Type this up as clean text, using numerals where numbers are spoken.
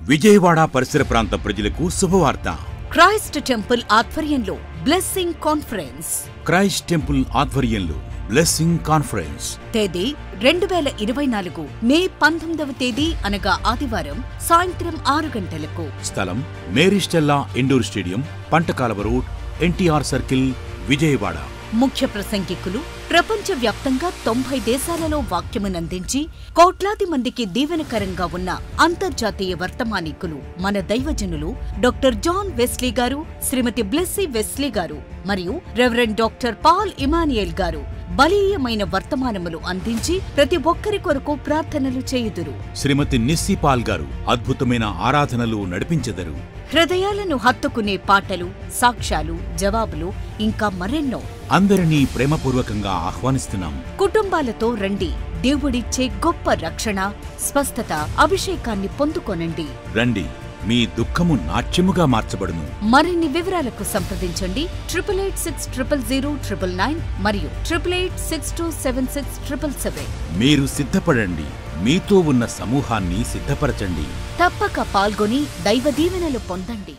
విజయవాడ పరిసర ప్రాంత ప్రజలకు శుభవార్త. క్రైస్ట్ టెంపుల్ ఆధ్వర్యంలో బ్లెస్సింగ్ కాన్ఫరెన్స్. క్రైస్ట్ టెంపుల్ ఆధ్వర్యంలో బ్లెస్సింగ్ కాన్ఫరెన్స్ తేదీ 2024 మే 19వ తేదీ అనగా ఆదివారం సాయంత్రం 6 గంటలకు. స్థలం Mary Stella indoor stadium, పంటకాలవ road, NTR circle, Vijayawada. ముఖ్య ప్రసంగికులు ప్రపంచవ్యాప్తంగా 90 దేశాలలో వాక్యమునందించి కోట్లాది మందికి దీవెనకరంగా ఉన్న అంతర్జాతీయ వర్తమానికులు మన దైవజనులు డాక్టర్ జాన్ వెస్లీ గారు, శ్రీమతి బ్లెస్సీ వెస్లీ గారు మరియు రెవరెండ్ డాక్టర్ పాల్ ఇమానియల్ గారు బలీయమైన వర్తమానములు అందించి ప్రతి ఒక్కరి కొరకు ప్రార్థనలు చేయుదురు. శ్రీమతి నిస్సీ పాల్ గారు అద్భుతమైన ఆరాధనలు నడిపించెదరు. హృదయాలను హత్తుకునే పాటలు, సాక్ష్యాలు, జవాబులు ఇంకా మరెన్నో. అందరినీ ప్రేమపూర్వకంగా ఆహ్వానిస్తున్నాం. కుటుంబాలతో రండి. దేవుడిచ్చే గొప్ప రక్షణ, స్వస్థత, అభిషేకాన్ని పొందుకొనండి. రండి, మీ దుఃఖము నాట్యముగా మార్చబడును. మరిన్ని వివరాలకు సంప్రదించండి 8860000999 మరియు 8862767777. మీరు సిద్ధపడండి, మీతో ఉన్న సమూహాన్ని సిద్ధపరచండి. తప్పక పాల్గొని దైవ దీవెనలు పొందండి.